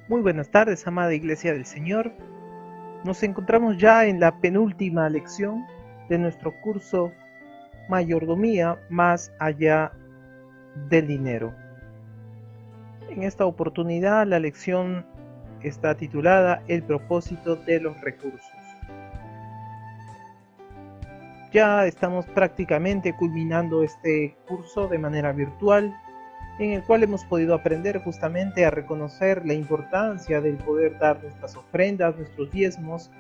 Muy buenas tardes, amada Iglesia del Señor. Nos encontramos ya en la penúltima lección de nuestro curso Mayordomía más allá del dinero. En esta oportunidad la lección está titulada El propósito de los recursos. Ya estamos prácticamente culminando este curso de manera virtual, en el cual hemos podido aprender justamente a reconocer la importancia del poder dar nuestras ofrendas, nuestros diezmos,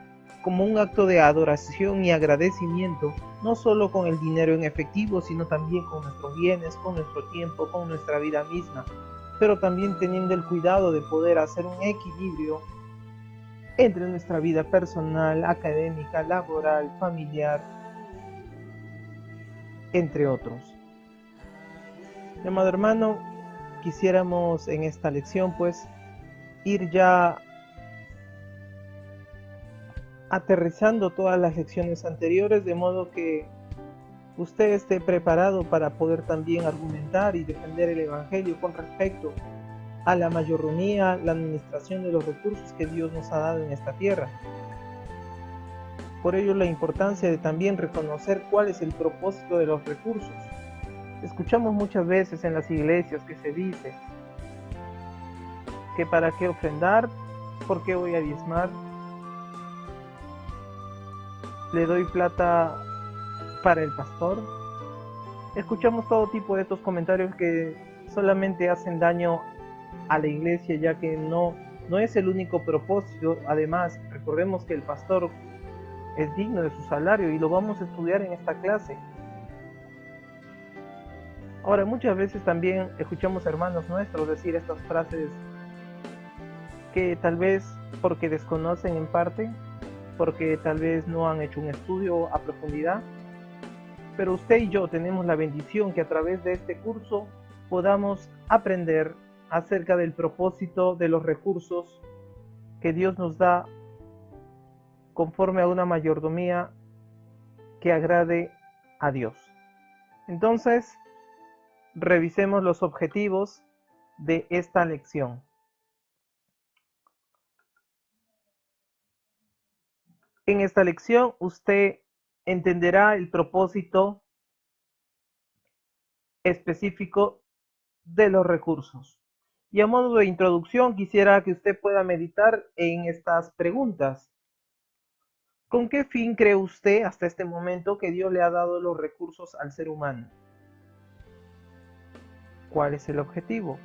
como un acto de adoración y agradecimiento, no solo con el dinero en efectivo, sino también con nuestros bienes, con nuestro tiempo, con nuestra vida misma, pero también teniendo el cuidado de poder hacer un equilibrio entre nuestra vida personal, académica, laboral, familiar, entre otros. Mi amado hermano, quisiéramos en esta lección pues ir ya aterrizando todas las lecciones anteriores, de modo que usted esté preparado para poder también argumentar y defender el Evangelio con respecto a la mayordomía, la administración de los recursos que Dios nos ha dado en esta tierra. Por ello la importancia de también reconocer cuál es el propósito de los recursos. Escuchamos muchas veces en las iglesias que se dice que para qué ofrendar, por qué voy a diezmar, le doy plata para el pastor. Escuchamos todo tipo de estos comentarios que solamente hacen daño a la iglesia, ya que no es el único propósito. Además, recordemos que el pastor es digno de su salario y lo vamos a estudiar en esta clase. Ahora, muchas veces también escuchamos hermanos nuestros decir estas frases que tal vez porque desconocen en parte, porque tal vez no han hecho un estudio a profundidad, pero usted y yo tenemos la bendición que a través de este curso podamos aprender acerca del propósito de los recursos que Dios nos da conforme a una mayordomía que agrade a Dios. Entonces, revisemos los objetivos de esta lección. En esta lección usted entenderá el propósito específico de los recursos. Y a modo de introducción quisiera que usted pueda meditar en estas preguntas. ¿Con qué fin cree usted hasta este momento que Dios le ha dado los recursos al ser humano? ¿Cuál es el objetivo?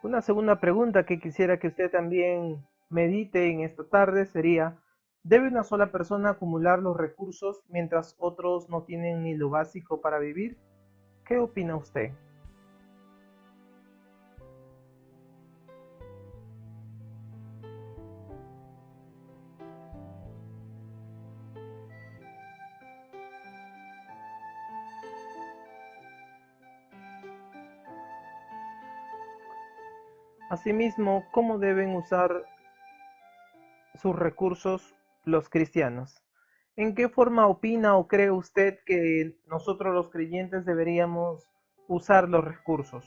Una segunda pregunta que quisiera que usted también medite en esta tarde sería, ¿debe una sola persona acumular los recursos mientras otros no tienen ni lo básico para vivir? ¿Qué opina usted? Asimismo, ¿cómo deben usar sus recursos los cristianos? ¿En qué forma opina o cree usted que nosotros los creyentes deberíamos usar los recursos?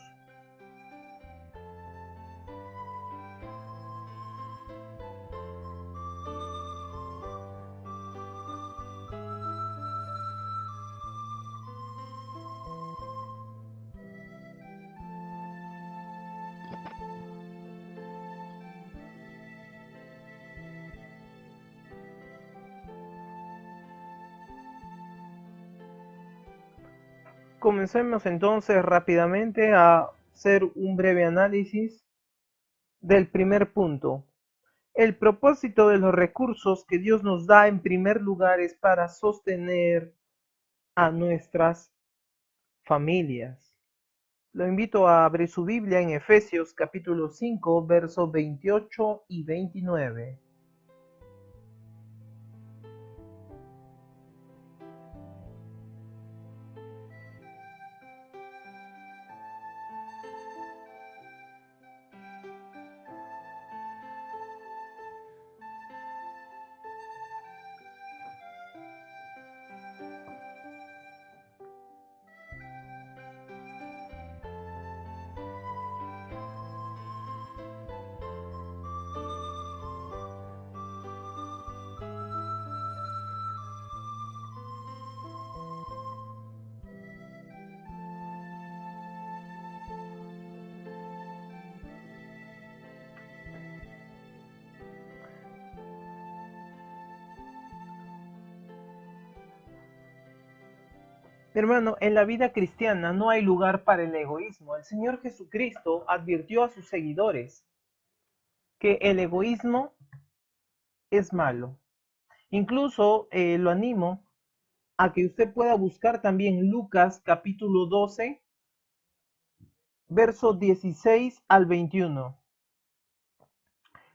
Comencemos entonces rápidamente a hacer un breve análisis del primer punto. El propósito de los recursos que Dios nos da en primer lugar es para sostener a nuestras familias. Lo invito a abrir su Biblia en Efesios capítulo 5, versos 28 y 29. Mi hermano, en la vida cristiana no hay lugar para el egoísmo. El Señor Jesucristo advirtió a sus seguidores que el egoísmo es malo. Incluso lo animo a que usted pueda buscar también Lucas capítulo 12, versos 16 al 21.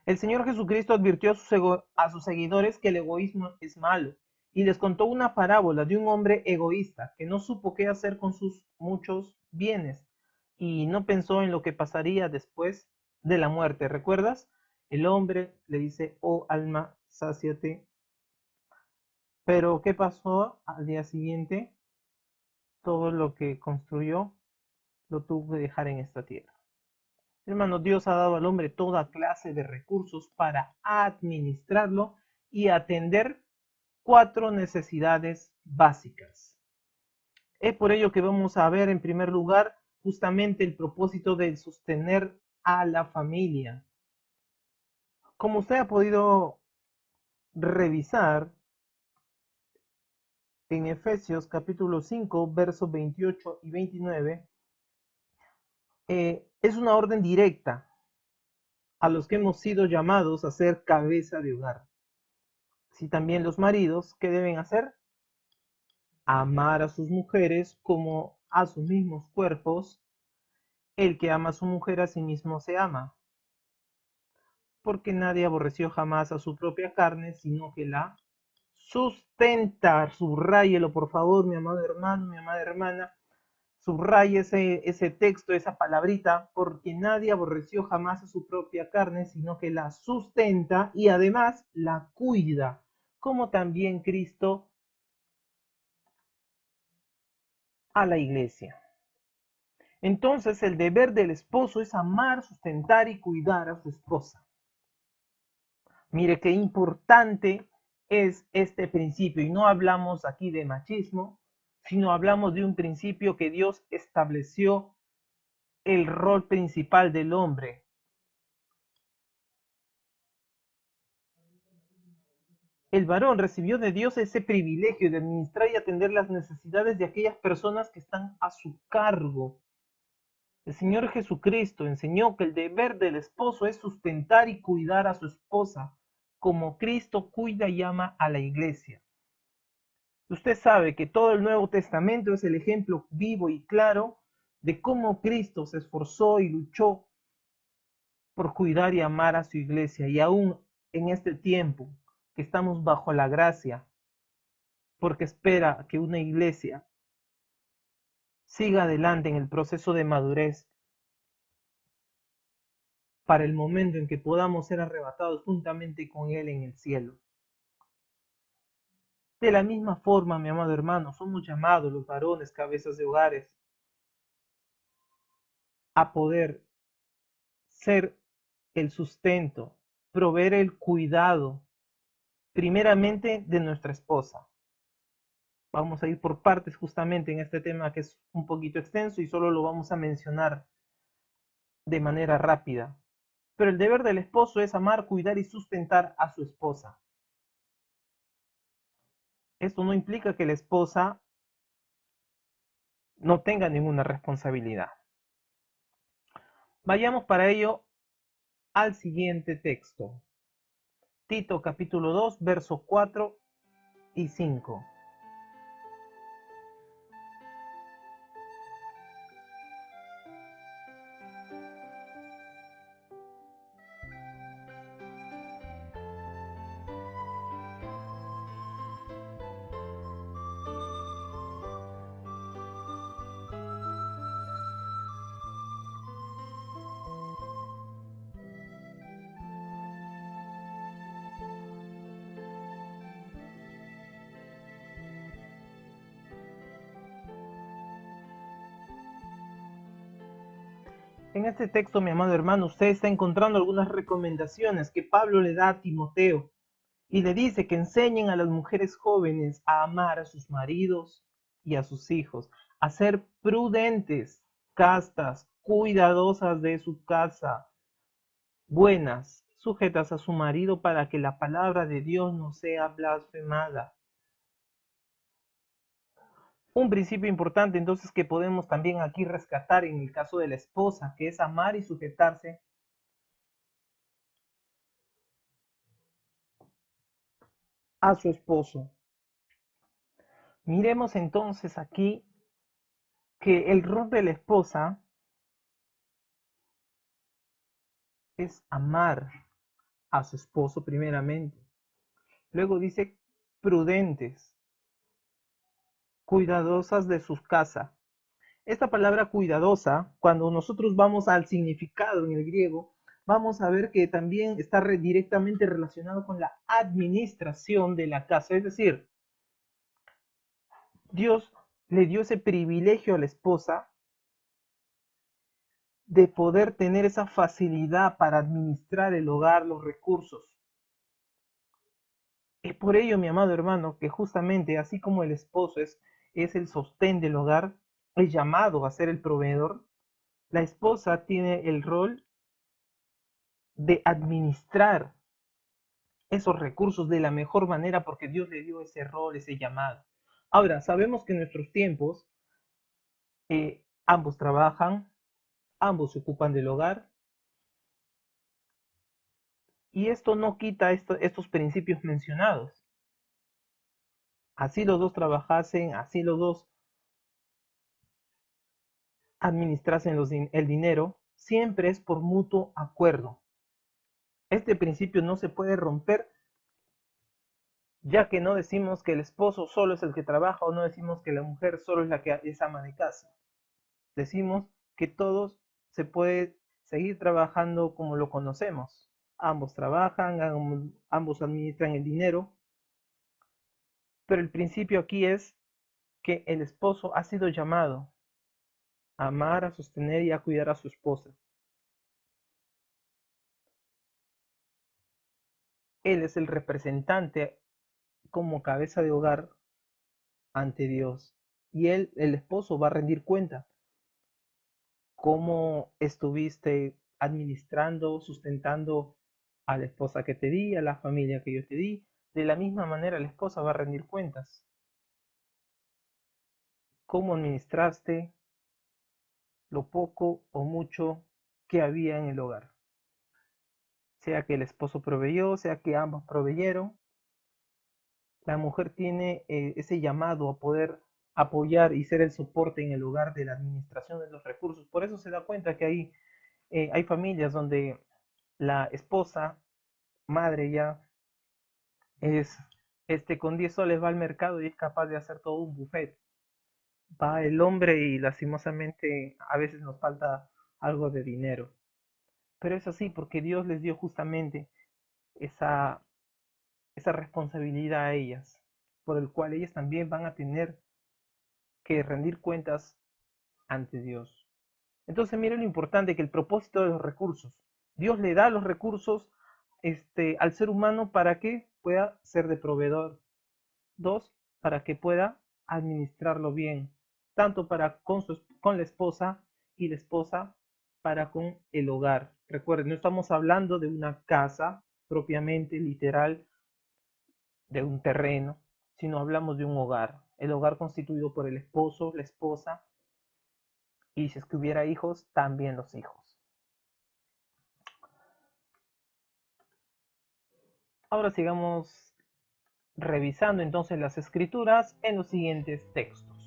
El Señor Jesucristo advirtió a sus seguidores que el egoísmo es malo y les contó una parábola de un hombre egoísta que no supo qué hacer con sus muchos bienes y no pensó en lo que pasaría después de la muerte. ¿Recuerdas? El hombre le dice, oh alma, sáciate. Pero ¿qué pasó al día siguiente? Todo lo que construyó lo tuvo que dejar en esta tierra. Hermano, Dios ha dado al hombre toda clase de recursos para administrarlo y atender 4 necesidades básicas. Es por ello que vamos a ver en primer lugar justamente el propósito de sostener a la familia. Como usted ha podido revisar en Efesios capítulo 5, versos 28 y 29, es una orden directa a los que hemos sido llamados a ser cabeza de hogar. Si también los maridos, ¿qué deben hacer? Amar a sus mujeres como a sus mismos cuerpos. El que ama a su mujer a sí mismo se ama, porque nadie aborreció jamás a su propia carne, sino que la sustenta. Subráyelo, por favor, mi amado hermano, mi amada hermana. Subraye ese texto, esa palabrita, porque nadie aborreció jamás a su propia carne, sino que la sustenta y además la cuida, como también Cristo a la iglesia. Entonces el deber del esposo es amar, sustentar y cuidar a su esposa. Mire qué importante es este principio, y no hablamos aquí de machismo, sino hablamos de un principio que Dios estableció, el rol principal del hombre. El varón recibió de Dios ese privilegio de administrar y atender las necesidades de aquellas personas que están a su cargo. El Señor Jesucristo enseñó que el deber del esposo es sustentar y cuidar a su esposa, como Cristo cuida y ama a la iglesia. Usted sabe que todo el Nuevo Testamento es el ejemplo vivo y claro de cómo Cristo se esforzó y luchó por cuidar y amar a su iglesia. Y aún en este tiempo que estamos bajo la gracia, porque espera que una iglesia siga adelante en el proceso de madurez para el momento en que podamos ser arrebatados juntamente con Él en el cielo. De la misma forma, mi amado hermano, somos llamados los varones, cabezas de hogares, a poder ser el sustento, proveer el cuidado, primeramente de nuestra esposa. Vamos a ir por partes justamente en este tema que es un poquito extenso y solo lo vamos a mencionar de manera rápida. Pero el deber del esposo es amar, cuidar y sustentar a su esposa. Esto no implica que la esposa no tenga ninguna responsabilidad. Vayamos para ello al siguiente texto. Tito capítulo 2, versos 4 y 5. En este texto, mi amado hermano, usted está encontrando algunas recomendaciones que Pablo le da a Timoteo y le dice que enseñen a las mujeres jóvenes a amar a sus maridos y a sus hijos, a ser prudentes, castas, cuidadosas de su casa, buenas, sujetas a su marido para que la palabra de Dios no sea blasfemada. Un principio importante entonces que podemos también aquí rescatar en el caso de la esposa, que es amar y sujetarse a su esposo. Miremos entonces aquí que el rol de la esposa es amar a su esposo primeramente. Luego dice prudentes, cuidadosas de sus casas. Esta palabra cuidadosa, cuando nosotros vamos al significado en el griego, vamos a ver que también está directamente relacionado con la administración de la casa. Es decir, Dios le dio ese privilegio a la esposa de poder tener esa facilidad para administrar el hogar, los recursos. Es por ello, mi amado hermano, que justamente así como el esposo es el sostén del hogar, es llamado a ser el proveedor, la esposa tiene el rol de administrar esos recursos de la mejor manera porque Dios le dio ese rol, ese llamado. Ahora, sabemos que en nuestros tiempos ambos trabajan, ambos se ocupan del hogar y esto no quita estos principios mencionados. Así los dos trabajasen, así los dos administrasen el dinero, siempre es por mutuo acuerdo. Este principio no se puede romper, ya que no decimos que el esposo solo es el que trabaja o no decimos que la mujer solo es la que es ama de casa. Decimos que todos se puede seguir trabajando como lo conocemos. Ambos trabajan, ambos administran el dinero, pero el principio aquí es que el esposo ha sido llamado a amar, a sostener y a cuidar a su esposa. Él es el representante como cabeza de hogar ante Dios. Y él, el esposo, va a rendir cuenta cómo estuviste administrando, sustentando a la esposa que te di, a la familia que yo te di. De la misma manera, la esposa va a rendir cuentas. Cómo administraste lo poco o mucho que había en el hogar. Sea que el esposo proveyó, sea que ambos proveyeron, la mujer tiene ese llamado a poder apoyar y ser el soporte en el hogar de la administración de los recursos. Por eso se da cuenta que hay familias donde la esposa, madre ya, es con 10 soles va al mercado y es capaz de hacer todo un buffet. Va el hombre y lastimosamente a veces nos falta algo de dinero. Pero es así porque Dios les dio justamente esa, esa responsabilidad a ellas, por el cual ellas también van a tener que rendir cuentas ante Dios. Entonces, mire lo importante que el propósito de los recursos. Dios le da los recursos al ser humano para que pueda ser de proveedor. Dos, para que pueda administrarlo bien, tanto para con la esposa y la esposa para con el hogar. Recuerden, no estamos hablando de una casa propiamente literal, de un terreno, sino hablamos de un hogar. El hogar constituido por el esposo, la esposa y si es que hubiera hijos, también los hijos. Ahora sigamos revisando entonces las escrituras en los siguientes textos.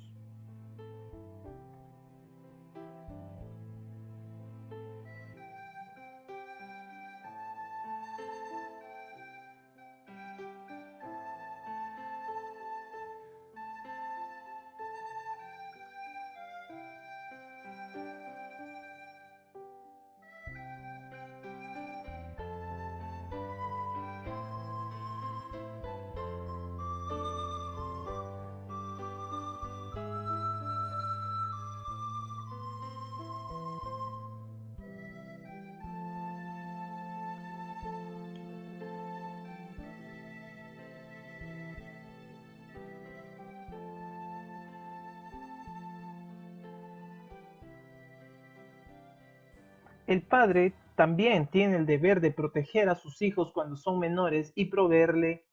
El padre también tiene el deber de proteger a sus hijos cuando son menores y proveerles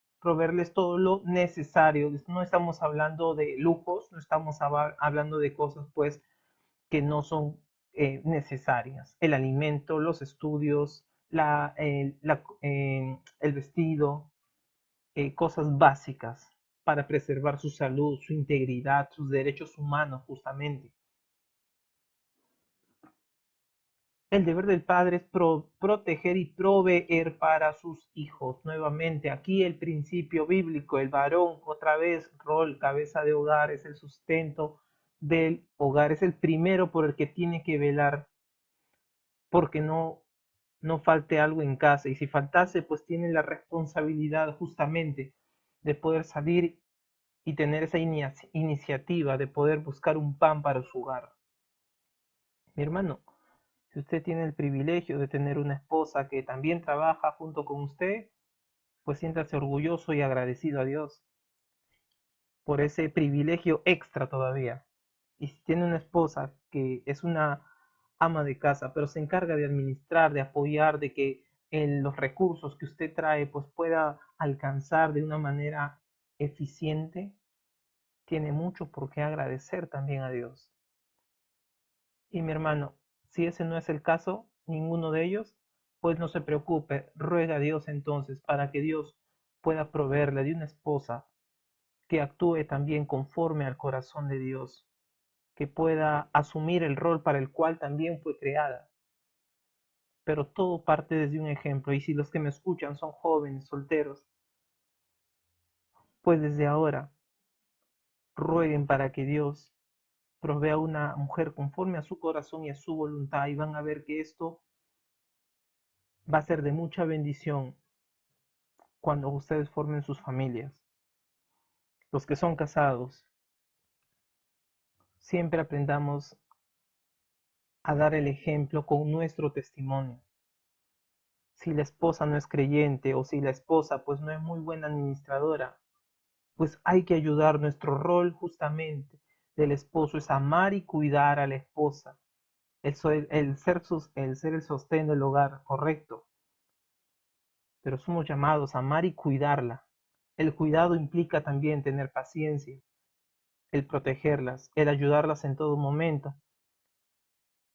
todo lo necesario. No estamos hablando de lujos, no estamos hablando de cosas pues que no son necesarias. El alimento, los estudios, el vestido, cosas básicas para preservar su salud, su integridad, sus derechos humanos justamente. El deber del padre es proteger y proveer para sus hijos. Nuevamente, aquí el principio bíblico, el varón, otra vez, rol, cabeza de hogar, es el sustento del hogar, es el primero por el que tiene que velar, porque no falte algo en casa. Y si faltase, pues tiene la responsabilidad justamente de poder salir y tener esa iniciativa de poder buscar un pan para su hogar. Mi hermano, si usted tiene el privilegio de tener una esposa que también trabaja junto con usted, pues siéntase orgulloso y agradecido a Dios por ese privilegio extra todavía. Y si tiene una esposa que es una ama de casa, pero se encarga de administrar, de apoyar, de que los recursos que usted trae pues pueda alcanzar de una manera eficiente, tiene mucho por qué agradecer también a Dios. Y mi hermano, si ese no es el caso, ninguno de ellos, pues no se preocupe, ruega a Dios entonces para que Dios pueda proveerle de una esposa que actúe también conforme al corazón de Dios, que pueda asumir el rol para el cual también fue creada. Pero todo parte desde un ejemplo, y si los que me escuchan son jóvenes, solteros, pues desde ahora rueguen para que Dios provea una mujer conforme a su corazón y a su voluntad, y van a ver que esto va a ser de mucha bendición cuando ustedes formen sus familias. Los que son casados, siempre aprendamos a dar el ejemplo con nuestro testimonio. Si la esposa no es creyente o si la esposa pues no es muy buena administradora, pues hay que ayudar. Nuestro rol justamente del esposo es amar y cuidar a la esposa, el ser el sostén del hogar, correcto, pero somos llamados a amar y cuidarla. El cuidado implica también tener paciencia, el protegerlas, el ayudarlas en todo momento.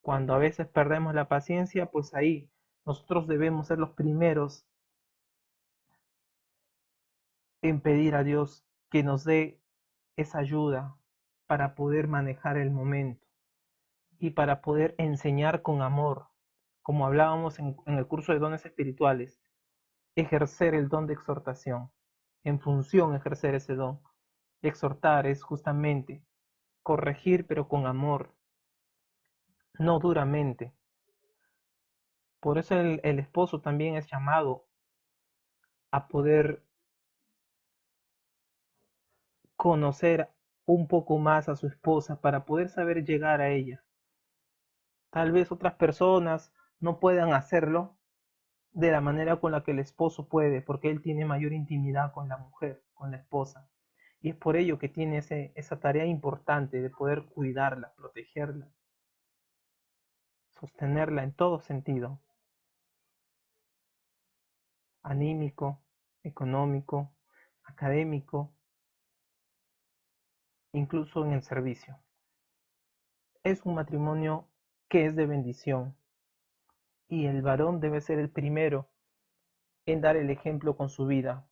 Cuando a veces perdemos la paciencia, pues ahí nosotros debemos ser los primeros en pedir a Dios que nos dé esa ayuda para poder manejar el momento y para poder enseñar con amor, como hablábamos en el curso de dones espirituales, ejercer el don de exhortación, en función ejercer ese don. Exhortar es justamente corregir pero con amor, no duramente. Por eso el esposo también es llamado a poder conocer un poco más a su esposa para poder saber llegar a ella. Tal vez otras personas no puedan hacerlo de la manera con la que el esposo puede, porque él tiene mayor intimidad con la mujer, con la esposa. Y es por ello que tiene esa tarea importante de poder cuidarla, protegerla, sostenerla en todo sentido, anímico, económico, académico, incluso en el servicio. Es un matrimonio que es de bendición y el varón debe ser el primero en dar el ejemplo con su vida,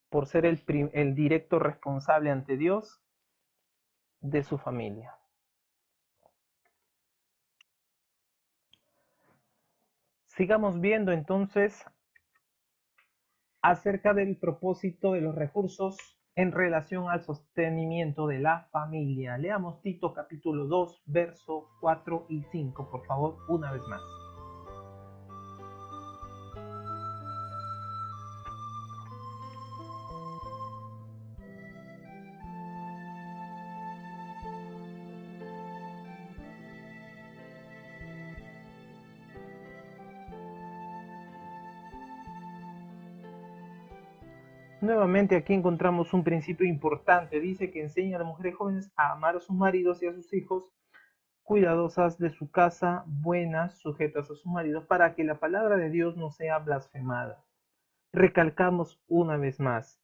por ser el directo responsable ante Dios de su familia. Sigamos viendo entonces acerca del propósito de los recursos en relación al sostenimiento de la familia. Leamos Tito capítulo 2, verso 4 y 5, por favor, una vez más. Nuevamente aquí encontramos un principio importante. Dice que enseña a las mujeres jóvenes a amar a sus maridos y a sus hijos cuidadosas de su casa, buenas, sujetas a sus maridos, para que la palabra de Dios no sea blasfemada. Recalcamos una vez más,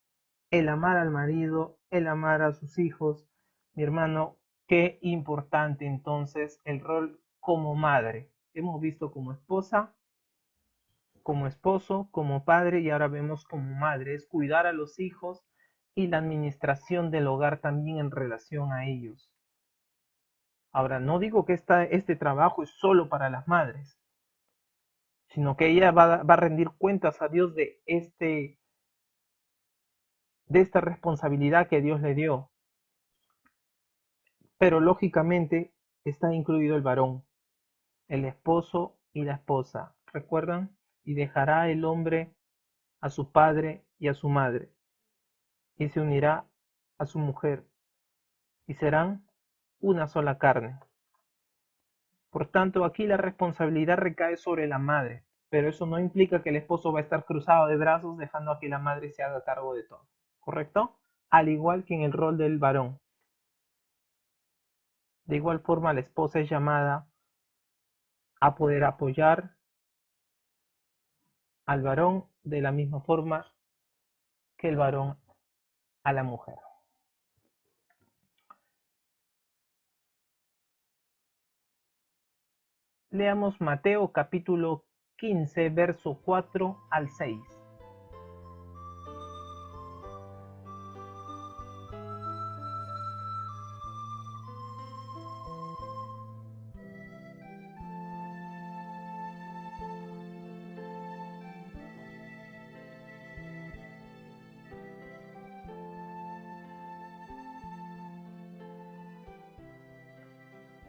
el amar al marido, el amar a sus hijos. Mi hermano, qué importante entonces el rol como madre. Hemos visto como esposa, como esposo, como padre y ahora vemos como madre. Es cuidar a los hijos y la administración del hogar también en relación a ellos. Ahora, no digo que este trabajo es solo para las madres, sino que ella va a rendir cuentas a Dios de esta responsabilidad que Dios le dio. Pero lógicamente está incluido el varón, el esposo y la esposa. ¿Recuerdan? Y dejará el hombre a su padre y a su madre, y se unirá a su mujer, y serán una sola carne. Por tanto, aquí la responsabilidad recae sobre la madre, pero eso no implica que el esposo va a estar cruzado de brazos dejando a que la madre se haga cargo de todo, ¿correcto? Al igual que en el rol del varón. De igual forma, la esposa es llamada a poder apoyar al varón de la misma forma que el varón a la mujer. Leamos Mateo capítulo 15, verso 4 al 6.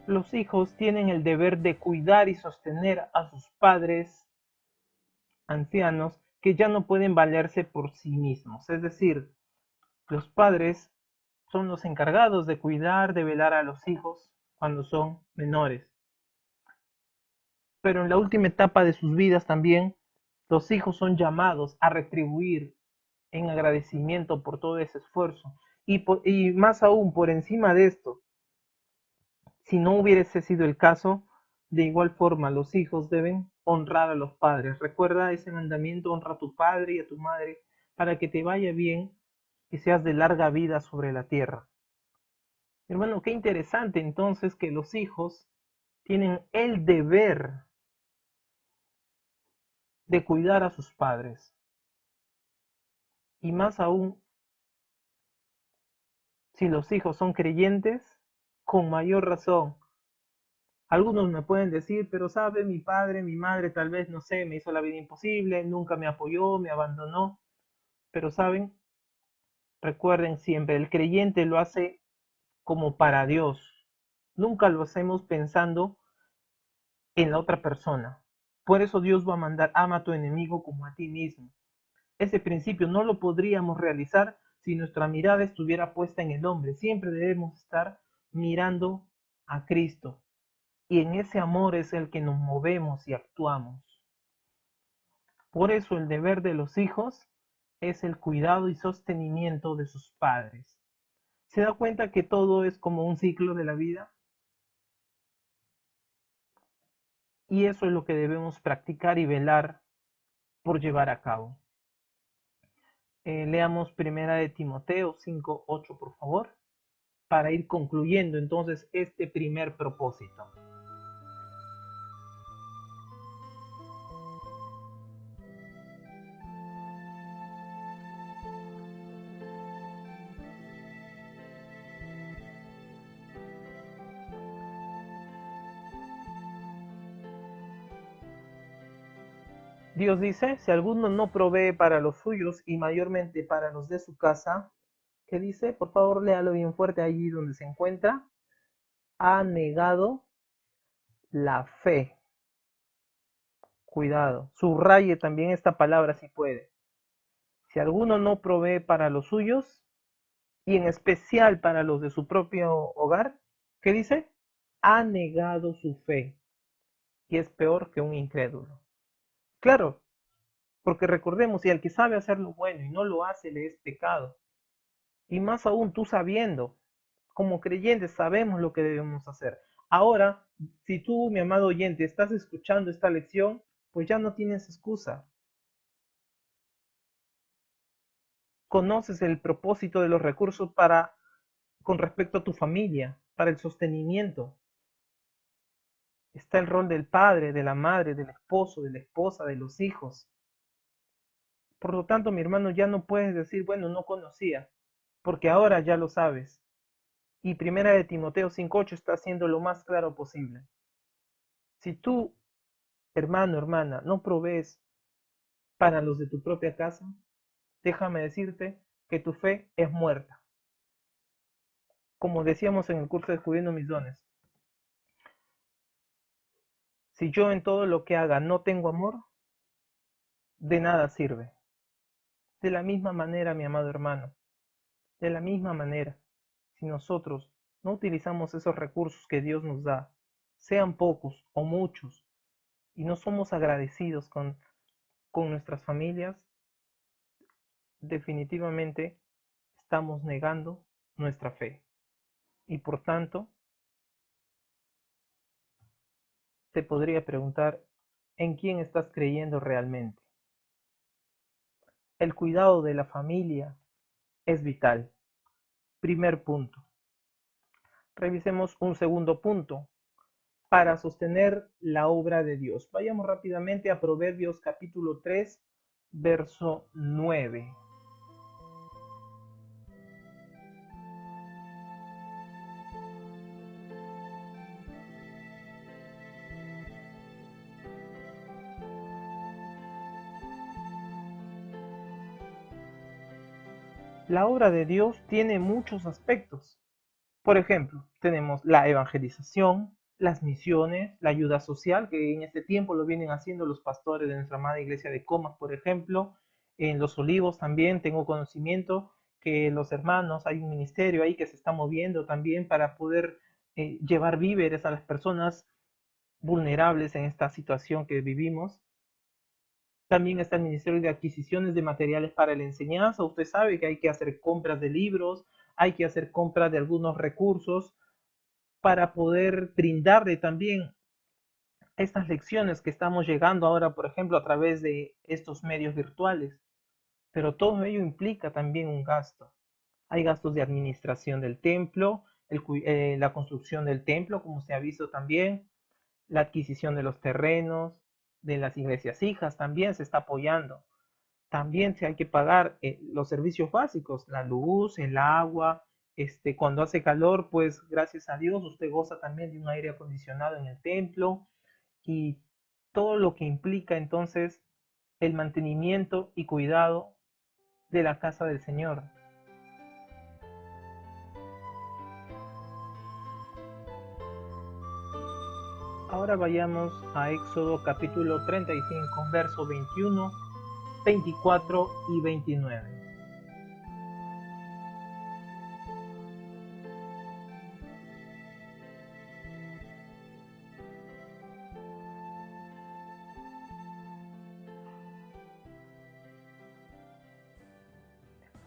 Los hijos tienen el deber de cuidar y sostener a sus padres ancianos que ya no pueden valerse por sí mismos. Es decir, los padres son los encargados de cuidar, de velar a los hijos cuando son menores. Pero en la última etapa de sus vidas también, los hijos son llamados a retribuir en agradecimiento por todo ese esfuerzo. Y más aún, por encima de esto, si no hubiese sido el caso, de igual forma los hijos deben honrar a los padres. Recuerda ese mandamiento: honra a tu padre y a tu madre para que te vaya bien y seas de larga vida sobre la tierra. Hermano, qué interesante entonces que los hijos tienen el deber de cuidar a sus padres. Y más aún, si los hijos son creyentes, con mayor razón. Algunos me pueden decir, pero sabe, mi padre, mi madre tal vez, no sé, me hizo la vida imposible, nunca me apoyó, me abandonó. Pero saben, recuerden siempre, el creyente lo hace como para Dios. Nunca lo hacemos pensando en la otra persona. Por eso Dios va a mandar: ama a tu enemigo como a ti mismo. Ese principio no lo podríamos realizar si nuestra mirada estuviera puesta en el hombre. Siempre debemos estar mirando a Cristo. Y en ese amor es el que nos movemos y actuamos. Por eso el deber de los hijos es el cuidado y sostenimiento de sus padres. ¿Se da cuenta que todo es como un ciclo de la vida? Y eso es lo que debemos practicar y velar por llevar a cabo. Leamos primera de Timoteo 5:8, por favor, para ir concluyendo entonces este primer propósito. Dios dice: si alguno no provee para los suyos y mayormente para los de su casa, ¿qué dice? Por favor, léalo bien fuerte allí donde se encuentra. Ha negado la fe. Cuidado, subraye también esta palabra si puede. Si alguno no provee para los suyos y en especial para los de su propio hogar, ¿qué dice? Ha negado su fe y es peor que un incrédulo. Claro, porque recordemos, si el que sabe hacer lo bueno y no lo hace, le es pecado. Y más aún tú sabiendo, como creyentes sabemos lo que debemos hacer. Ahora, si tú, mi amado oyente, estás escuchando esta lección, pues ya no tienes excusa. Conoces el propósito de los recursos con respecto a tu familia, para el sostenimiento. Está el rol del padre, de la madre, del esposo, de la esposa, de los hijos. Por lo tanto, mi hermano, ya no puedes decir, bueno, no conocía, porque ahora ya lo sabes. Y Primera de Timoteo 5:8 está haciendo lo más claro posible. Si tú, hermano, hermana, no provees para los de tu propia casa, déjame decirte que tu fe es muerta. Como decíamos en el curso de Descubriendo mis dones, si yo en todo lo que haga no tengo amor, de nada sirve. De la misma manera, mi amado hermano, de la misma manera, si nosotros no utilizamos esos recursos que Dios nos da, sean pocos o muchos, y no somos agradecidos con nuestras familias, definitivamente estamos negando nuestra fe. Y por tanto, te podría preguntar, ¿en quién estás creyendo realmente? El cuidado de la familia es vital. Primer punto. Revisemos un segundo punto. Para sostener la obra de Dios. Vayamos rápidamente a Proverbios capítulo 3, verso 9. La obra de Dios tiene muchos aspectos. Por ejemplo, tenemos la evangelización, las misiones, la ayuda social, que en este tiempo lo vienen haciendo los pastores de nuestra amada iglesia de Comas, por ejemplo. En Los Olivos también tengo conocimiento que los hermanos, hay un ministerio ahí que se está moviendo también para poder llevar víveres a las personas vulnerables en esta situación que vivimos. También está el Ministerio de Adquisiciones de Materiales para la Enseñanza. Usted sabe que hay que hacer compras de libros, hay que hacer compras de algunos recursos para poder brindarle también estas lecciones que estamos llegando ahora, por ejemplo, a través de estos medios virtuales. Pero todo ello implica también un gasto. Hay gastos de administración del templo, la construcción del templo, como se ha visto también, la adquisición de los terrenos, de las iglesias hijas también se está apoyando. También se hay que pagar los servicios básicos, la luz, el agua. Cuando hace calor, pues gracias a Dios usted goza también de un aire acondicionado en el templo y todo lo que implica entonces el mantenimiento y cuidado de la casa del Señor. Ahora vayamos a Éxodo capítulo 35, verso 21, 24 y 29.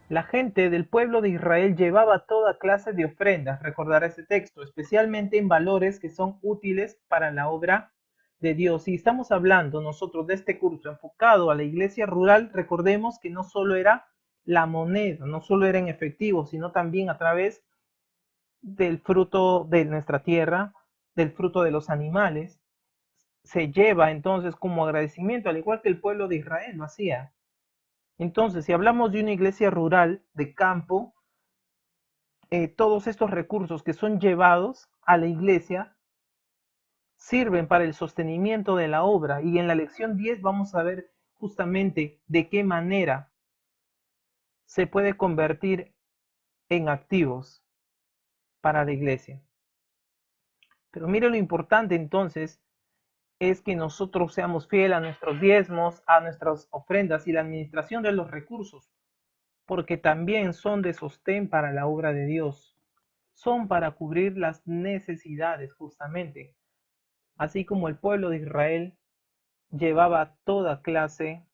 La gente del pueblo de Israel llevaba toda clase de ofrendas, recordar ese texto, especialmente en valores que son útiles para la obra de Dios. Y estamos hablando nosotros de este curso enfocado a la iglesia rural, recordemos que no solo era la moneda, no solo era en efectivo, sino también a través del fruto de nuestra tierra, del fruto de los animales, se lleva entonces como agradecimiento, al igual que el pueblo de Israel lo hacía. Entonces, si hablamos de una iglesia rural, de campo, todos estos recursos que son llevados a la iglesia sirven para el sostenimiento de la obra. Y en la lección 10 vamos a ver justamente de qué manera se puede convertir en activos para la iglesia. Pero mire lo importante entonces es que nosotros seamos fieles a nuestros diezmos, a nuestras ofrendas y la administración de los recursos, porque también son de sostén para la obra de Dios. Son para cubrir las necesidades justamente, así como el pueblo de Israel llevaba toda clase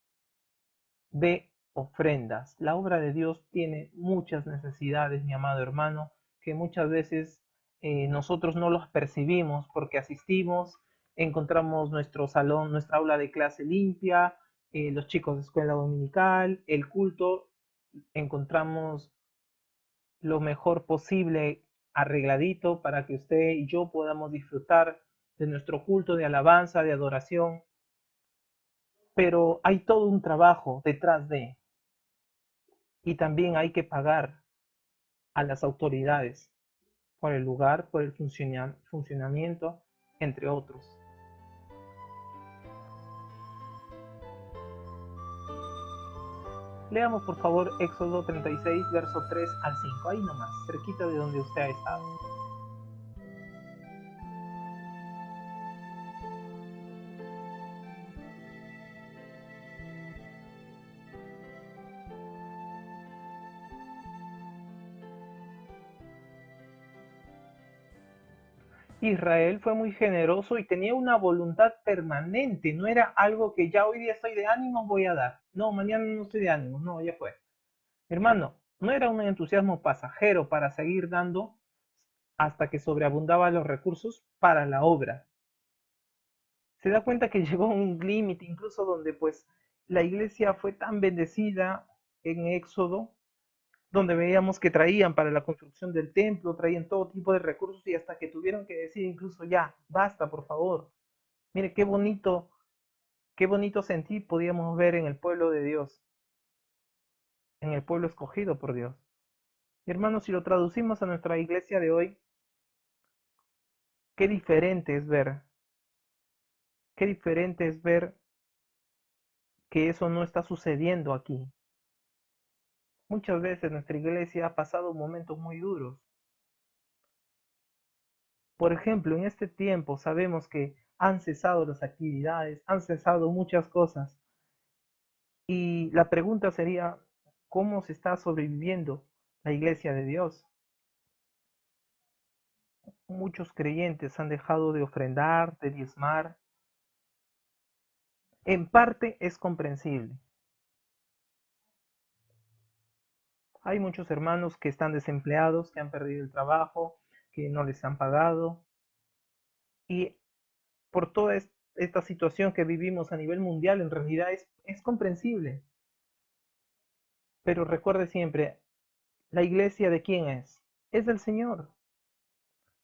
de ofrendas. La obra de Dios tiene muchas necesidades, mi amado hermano, que muchas veces nosotros no los percibimos porque asistimos, encontramos nuestro salón, nuestra aula de clase limpia, los chicos de escuela dominical, el culto, encontramos lo mejor posible arregladito para que usted y yo podamos disfrutar de nuestro culto de alabanza, de adoración, pero hay todo un trabajo detrás de, y también hay que pagar a las autoridades por el lugar, por el funcionamiento, entre otros. Leamos por favor Éxodo 36, verso 3 al 5, ahí nomás, cerquita de donde usted ha estado. Israel fue muy generoso y tenía una voluntad permanente, no era algo que ya hoy día estoy de ánimo, voy a dar. No, mañana no estoy de ánimo, no, ya fue. Hermano, no era un entusiasmo pasajero para seguir dando hasta que sobreabundaban los recursos para la obra. Se da cuenta que llegó a un límite incluso donde pues la iglesia fue tan bendecida en Éxodo, donde veíamos que traían para la construcción del templo, traían todo tipo de recursos y hasta que tuvieron que decir incluso ya, basta por favor. Mire qué bonito sentir podíamos ver en el pueblo de Dios, en el pueblo escogido por Dios. Y hermanos, si lo traducimos a nuestra iglesia de hoy, qué diferente es ver, qué diferente es ver que eso no está sucediendo aquí. Muchas veces nuestra iglesia ha pasado momentos muy duros. Por ejemplo, en este tiempo sabemos que han cesado las actividades, han cesado muchas cosas. Y la pregunta sería, ¿cómo se está sobreviviendo la iglesia de Dios? Muchos creyentes han dejado de ofrendar, de diezmar. En parte es comprensible. Hay muchos hermanos que están desempleados, que han perdido el trabajo, que no les han pagado. Y por toda esta situación que vivimos a nivel mundial, en realidad es comprensible. Pero recuerde siempre, ¿la iglesia de quién es? Es del Señor.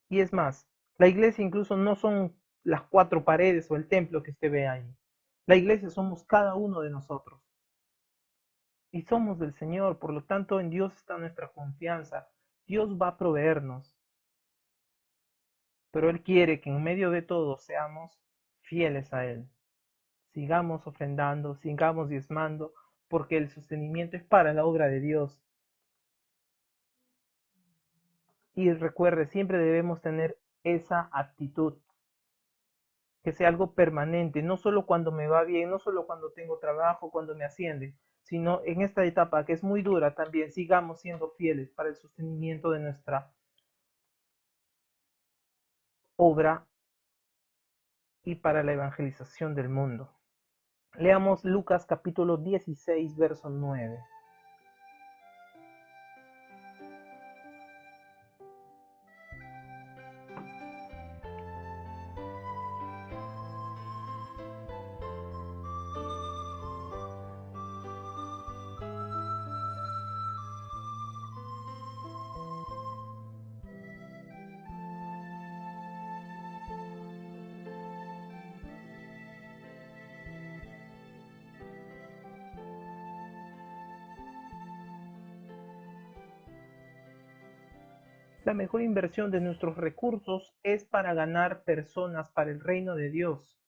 Y es más, la iglesia incluso no son las cuatro paredes o el templo que usted ve ahí. La iglesia somos cada uno de nosotros. Y somos del Señor, por lo tanto en Dios está nuestra confianza. Dios va a proveernos. Pero Él quiere que en medio de todo seamos fieles a Él. Sigamos ofrendando, sigamos diezmando, porque el sostenimiento es para la obra de Dios. Y recuerde, siempre debemos tener esa actitud, que sea algo permanente, no solo cuando me va bien, no solo cuando tengo trabajo, cuando me asciende, sino en esta etapa que es muy dura también, sigamos siendo fieles para el sostenimiento de nuestra obra y para la evangelización del mundo. Leamos Lucas capítulo 16, verso 9. La mejor inversión de nuestros recursos es para ganar personas para el reino de Dios.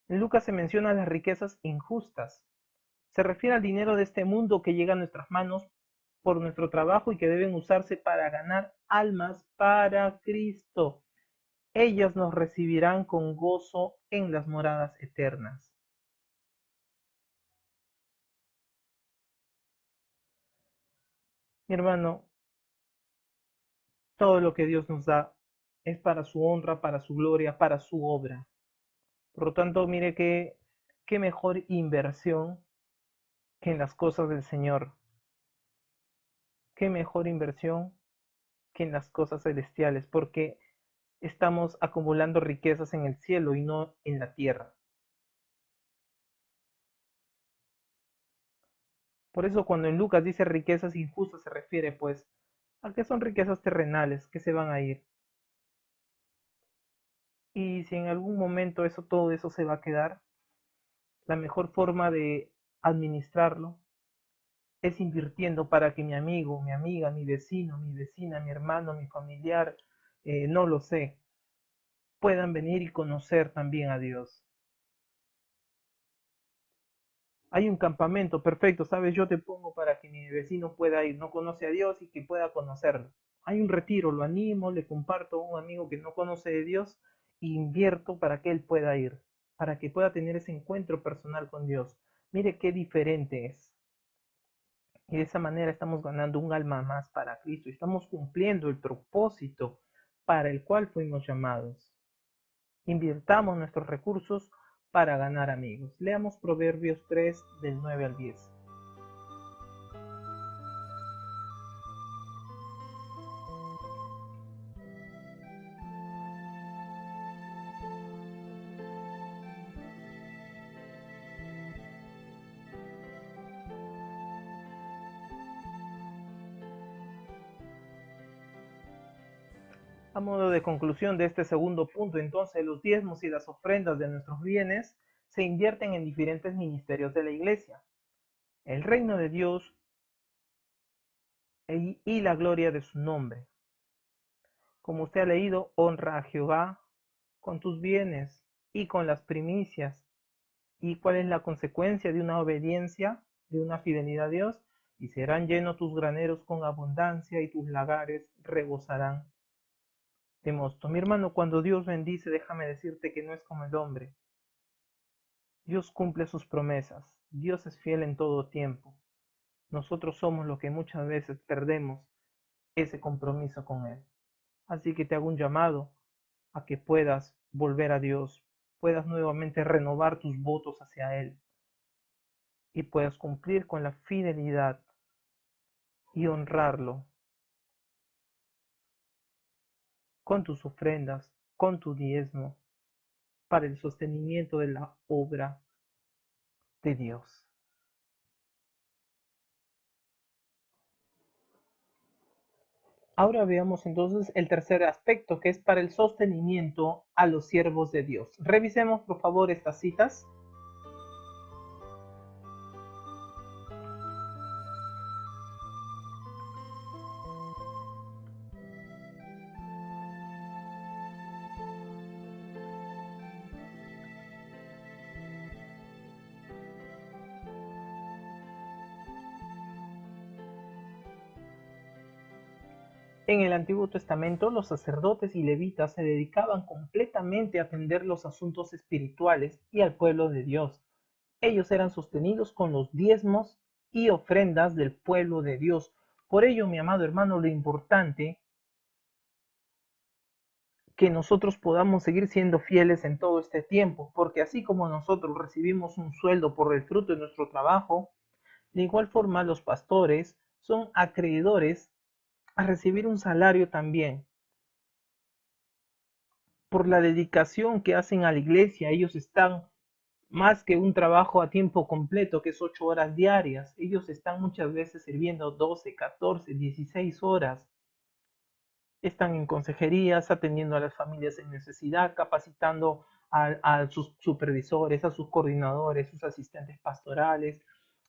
En Lucas se menciona las riquezas injustas. Se refiere al dinero de este mundo que llega a nuestras manos por nuestro trabajo y que deben usarse para ganar almas para Cristo. Ellas nos recibirán con gozo en las moradas eternas. Mi hermano, todo lo que Dios nos da es para su honra, para su gloria, para su obra. Por lo tanto, mire qué mejor inversión que en las cosas del Señor. Qué mejor inversión que en las cosas celestiales, porque estamos acumulando riquezas en el cielo y no en la tierra. Por eso cuando en Lucas dice riquezas injustas se refiere pues a que son riquezas terrenales que se van a ir. Y si en algún momento todo eso se va a quedar, la mejor forma de administrarlo es invirtiendo para que mi amigo, mi amiga, mi vecino, mi vecina, mi hermano, mi familiar, no lo sé, puedan venir y conocer también a Dios. Hay un campamento, perfecto, sabes, yo te pongo para que mi vecino pueda ir, no conoce a Dios y que pueda conocerlo. Hay un retiro, lo animo, le comparto a un amigo que no conoce de Dios e invierto para que él pueda ir, para que pueda tener ese encuentro personal con Dios. Mire qué diferente es. Y de esa manera estamos ganando un alma más para Cristo. Estamos cumpliendo el propósito para el cual fuimos llamados. Invirtamos nuestros recursos para ganar amigos. Leamos Proverbios 3 del 9 al 10. A modo de conclusión de este segundo punto, entonces, los diezmos y las ofrendas de nuestros bienes se invierten en diferentes ministerios de la iglesia. El reino de Dios y la gloria de su nombre. Como usted ha leído, honra a Jehová con tus bienes y con las primicias. ¿Y cuál es la consecuencia de una obediencia, de una fidelidad a Dios? Y serán llenos tus graneros con abundancia y tus lagares rebosarán de mosto. Mi hermano, cuando Dios bendice, déjame decirte que no es como el hombre. Dios cumple sus promesas. Dios es fiel en todo tiempo. Nosotros somos los que muchas veces perdemos ese compromiso con Él. Así que te hago un llamado a que puedas volver a Dios, puedas nuevamente renovar tus votos hacia Él y puedas cumplir con la fidelidad y honrarlo con tus ofrendas, con tu diezmo, para el sostenimiento de la obra de Dios. Ahora veamos entonces el tercer aspecto, que es para el sostenimiento a los siervos de Dios. Revisemos por favor estas citas. En el Antiguo Testamento, los sacerdotes y levitas se dedicaban completamente a atender los asuntos espirituales y al pueblo de Dios. Ellos eran sostenidos con los diezmos y ofrendas del pueblo de Dios. Por ello, mi amado hermano, lo importante que nosotros podamos seguir siendo fieles en todo este tiempo, porque así como nosotros recibimos un sueldo por el fruto de nuestro trabajo, de igual forma los pastores son acreedores a recibir un salario también por la dedicación que hacen a la iglesia. Ellos están más que un trabajo a tiempo completo, que es 8 horas diarias. Ellos están muchas veces sirviendo 12, 14, 16 horas. Están en consejerías, atendiendo a las familias en necesidad, capacitando a sus supervisores, a sus coordinadores, sus asistentes pastorales,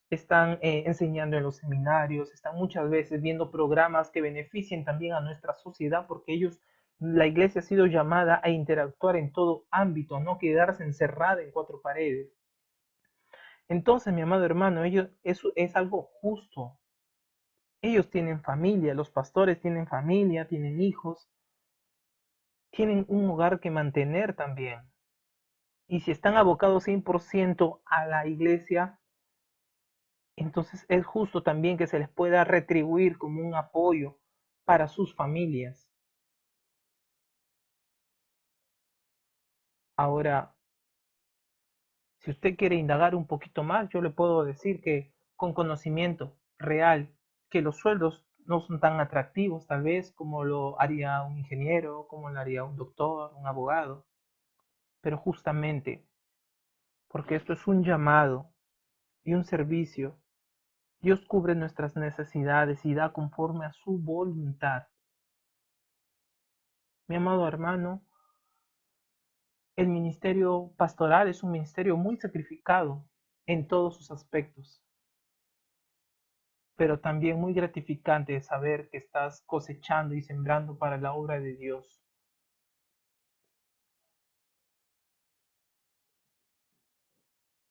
están enseñando en los seminarios, están muchas veces viendo programas que beneficien también a nuestra sociedad, porque ellos, la iglesia ha sido llamada a interactuar en todo ámbito, no quedarse encerrada en cuatro paredes. Entonces, mi amado hermano, eso es algo justo. Ellos tienen familia, los pastores tienen familia, tienen hijos, tienen un hogar que mantener también. Y si están abocados 100% a la iglesia, entonces es justo también que se les pueda retribuir como un apoyo para sus familias. Ahora, si usted quiere indagar un poquito más, yo le puedo decir que con conocimiento real, que los sueldos no son tan atractivos tal vez como lo haría un ingeniero, como lo haría un doctor, un abogado, pero justamente porque esto es un llamado y un servicio, Dios cubre nuestras necesidades y da conforme a su voluntad. Mi amado hermano, el ministerio pastoral es un ministerio muy sacrificado en todos sus aspectos, pero también muy gratificante de saber que estás cosechando y sembrando para la obra de Dios.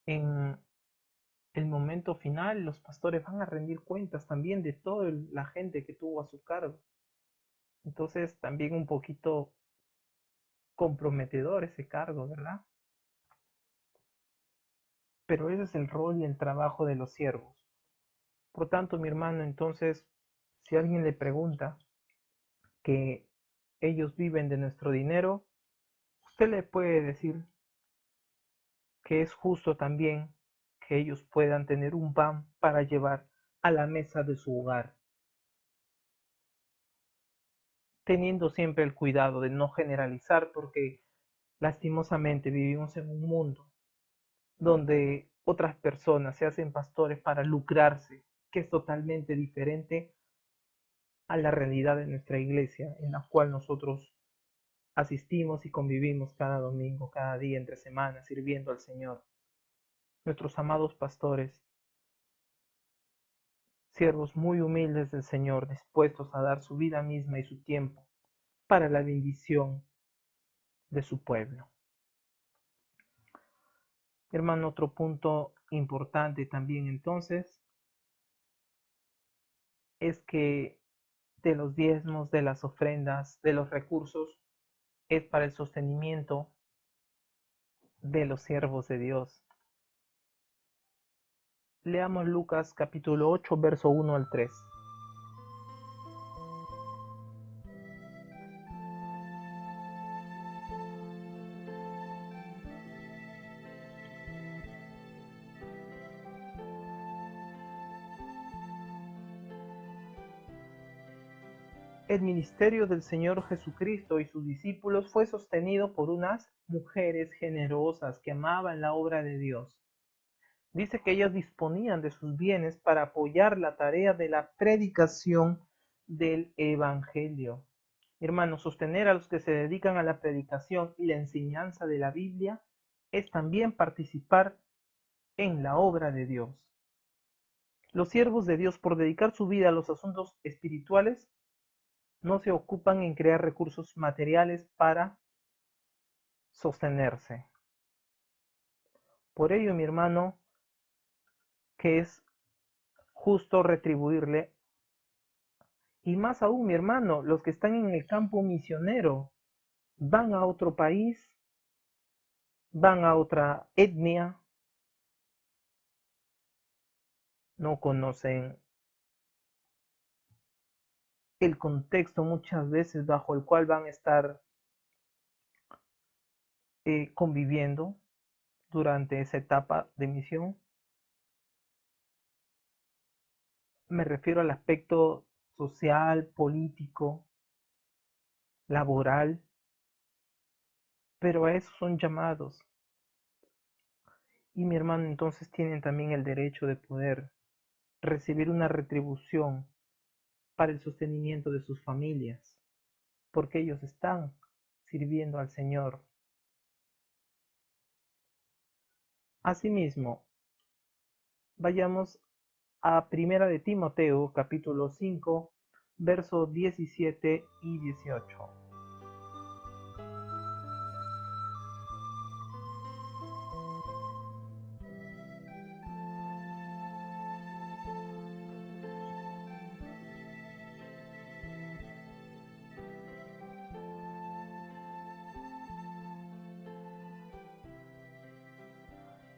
En el momento final, los pastores van a rendir cuentas también de toda la gente que tuvo a su cargo. Entonces, también un poquito comprometedor ese cargo, ¿verdad? Pero ese es el rol y el trabajo de los siervos. Por tanto, mi hermano, entonces, si alguien le pregunta que ellos viven de nuestro dinero, usted le puede decir que es justo también que ellos puedan tener un pan para llevar a la mesa de su hogar, teniendo siempre el cuidado de no generalizar, porque lastimosamente vivimos en un mundo donde otras personas se hacen pastores para lucrarse, que es totalmente diferente a la realidad de nuestra iglesia, en la cual nosotros asistimos y convivimos cada domingo, cada día, entre semanas, sirviendo al Señor. Nuestros amados pastores, siervos muy humildes del Señor, dispuestos a dar su vida misma y su tiempo para la bendición de su pueblo. Hermano, otro punto importante también entonces es que de los diezmos, de las ofrendas, de los recursos, es para el sostenimiento de los siervos de Dios. Leamos Lucas capítulo 8, verso 1 al 3. El ministerio del Señor Jesucristo y sus discípulos fue sostenido por unas mujeres generosas que amaban la obra de Dios. Dice que ellas disponían de sus bienes para apoyar la tarea de la predicación del Evangelio. Hermanos, sostener a los que se dedican a la predicación y la enseñanza de la Biblia es también participar en la obra de Dios. Los siervos de Dios, por dedicar su vida a los asuntos espirituales, no se ocupan en crear recursos materiales para sostenerse. Por ello, mi hermano, que es justo retribuirle, y más aún, mi hermano, los que están en el campo misionero, van a otro país, van a otra etnia, no conocen el contexto muchas veces bajo el cual van a estar conviviendo durante esa etapa de misión. Me refiero al aspecto social, político, laboral, pero a eso son llamados. Y mi hermano, entonces tienen también el derecho de poder recibir una retribución para el sostenimiento de sus familias, porque ellos están sirviendo al Señor. Asimismo, vayamos a Primera de Timoteo, capítulo 5, versos 17 y 18.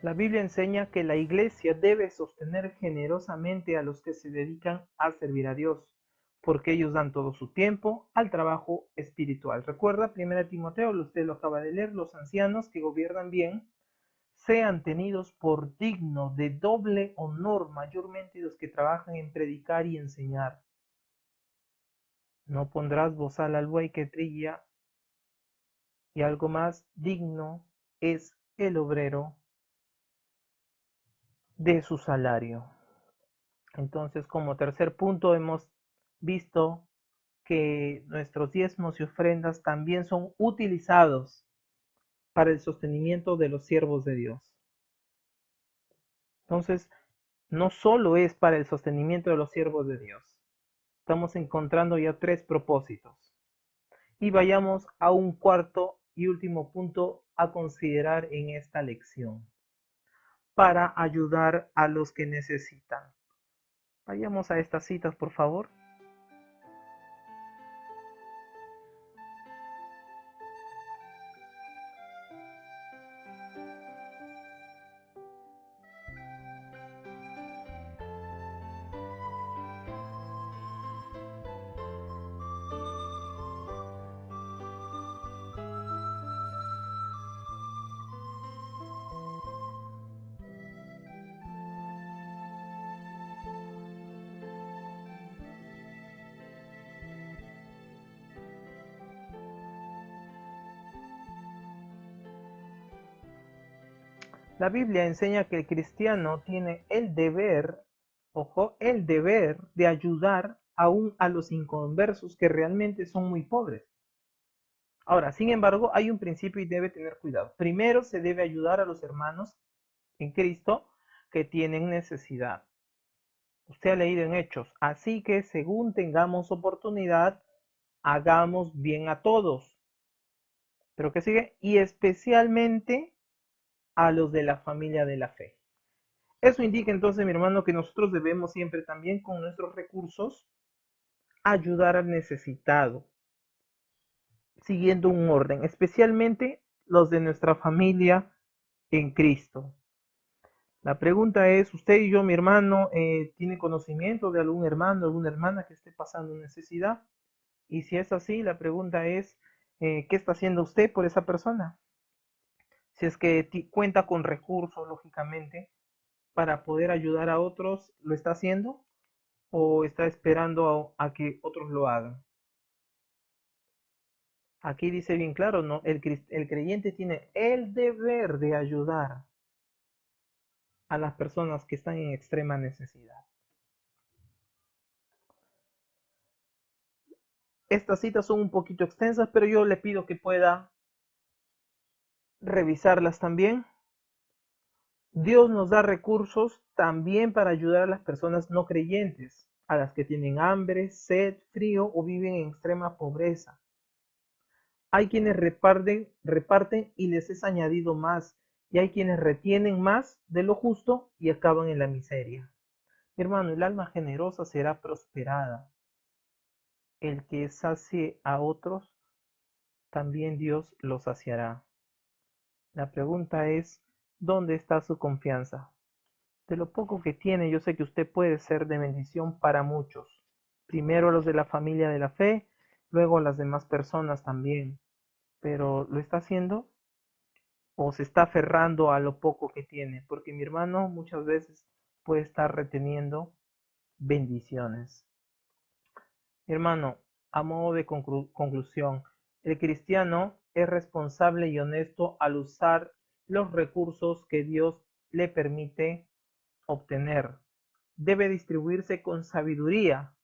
La Biblia enseña que la iglesia debe sostener generosamente a los que se dedican a servir a Dios, porque ellos dan todo su tiempo al trabajo espiritual. Recuerda, 1 Timoteo, usted lo acaba de leer, los ancianos que gobiernan bien sean tenidos por digno de doble honor, mayormente los que trabajan en predicar y enseñar. No pondrás bozal al buey que trilla, y algo más digno es el obrero de su salario. Entonces, como tercer punto, hemos visto que nuestros diezmos y ofrendas también son utilizados para el sostenimiento de los siervos de Dios. Entonces, no solo es para el sostenimiento de los siervos de Dios. Estamos encontrando ya tres propósitos. Y vayamos a un cuarto y último punto a considerar en esta lección. Para ayudar a los que necesitan. Vayamos a estas citas, por favor. La Biblia enseña que el cristiano tiene el deber, ojo, el deber de ayudar aún a los inconversos que realmente son muy pobres. Ahora, sin embargo, hay un principio y debe tener cuidado. Primero se debe ayudar a los hermanos en Cristo que tienen necesidad. Usted ha leído en Hechos. Así que según tengamos oportunidad, hagamos bien a todos. Pero ¿qué sigue? Y especialmente a los de la familia de la fe. Eso indica entonces, mi hermano, que nosotros debemos siempre también con nuestros recursos ayudar al necesitado, siguiendo un orden, especialmente los de nuestra familia en Cristo. La pregunta es, ¿usted y yo, mi hermano, tiene conocimiento de algún hermano, alguna hermana que esté pasando necesidad? Y si es así, la pregunta es, ¿qué está haciendo usted por esa persona? Si es que cuenta con recursos, lógicamente, para poder ayudar a otros, ¿lo está haciendo? ¿O está esperando a que otros lo hagan? Aquí dice bien claro, ¿no? El creyente tiene el deber de ayudar a las personas que están en extrema necesidad. Estas citas son un poquito extensas, pero yo le pido que pueda revisarlas también. Dios nos da recursos también para ayudar a las personas no creyentes, a las que tienen hambre, sed, frío o viven en extrema pobreza. Hay quienes reparten y les es añadido más, y hay quienes retienen más de lo justo y acaban en la miseria. Mi hermano, el alma generosa será prosperada. El que sacie a otros, también Dios lo saciará. La pregunta es, ¿dónde está su confianza? De lo poco que tiene, yo sé que usted puede ser de bendición para muchos. Primero a los de la familia de la fe, luego a las demás personas también. Pero ¿lo está haciendo? ¿O se está aferrando a lo poco que tiene? Porque mi hermano muchas veces puede estar reteniendo bendiciones. Mi hermano, a modo de conclusión, el cristiano es responsable y honesto al usar los recursos que Dios le permite obtener. Debe distribuirse con sabiduría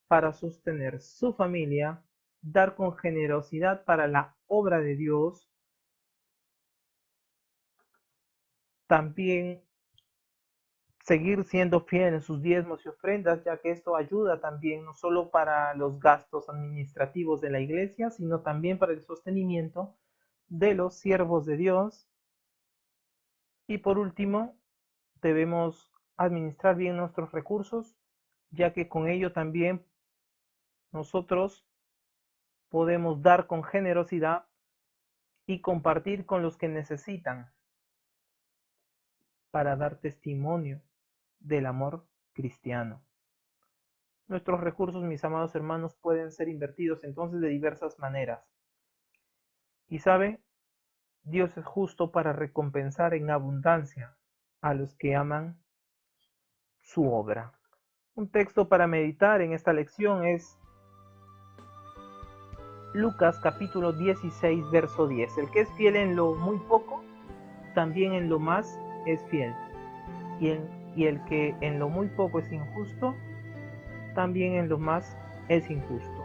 para sostener su familia, dar con generosidad para la obra de Dios, también seguir siendo fiel en sus diezmos y ofrendas, ya que esto ayuda también no solo para los gastos administrativos de la iglesia, sino también para el sostenimiento de los siervos de Dios. Y por último, debemos administrar bien nuestros recursos, ya que con ello también nosotros podemos dar con generosidad y compartir con los que necesitan para dar testimonio del amor cristiano. Nuestros recursos, mis amados hermanos, pueden ser invertidos entonces de diversas maneras. Y sabe, Dios es justo para recompensar en abundancia a los que aman su obra. Un texto para meditar en esta lección es Lucas capítulo 16, verso 10. El que es fiel en lo muy poco, también en lo más es fiel. Y el que en lo muy poco es injusto, también en lo más es injusto.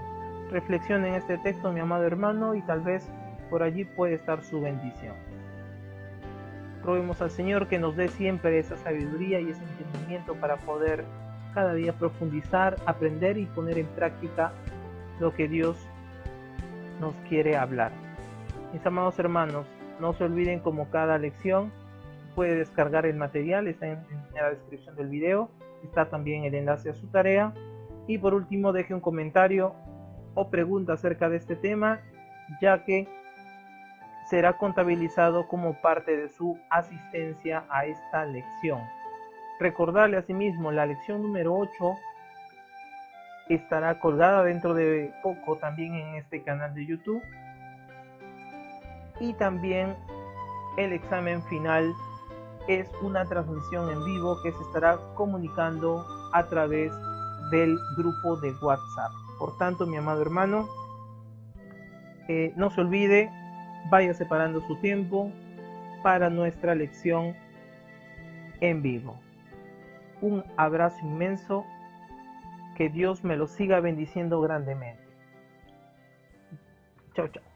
Reflexione en este texto, mi amado hermano, y tal vez por allí puede estar su bendición. Roguemos al Señor que nos dé siempre esa sabiduría y ese entendimiento para poder cada día profundizar, aprender y poner en práctica lo que Dios nos quiere hablar. Mis amados hermanos, no se olviden, como cada lección puede descargar el material, está en la descripción del video, está también el enlace a su tarea, y por último deje un comentario o pregunta acerca de este tema, ya que será contabilizado como parte de su asistencia a esta lección. Recordarle asimismo, la lección número 8 estará colgada dentro de poco también en este canal de YouTube, y también el examen final es una transmisión en vivo que se estará comunicando a través del grupo de WhatsApp. Por tanto, mi amado hermano, no se olvide, vaya separando su tiempo para nuestra lección en vivo. Un abrazo inmenso, que Dios me lo siga bendiciendo grandemente. Chao, chao.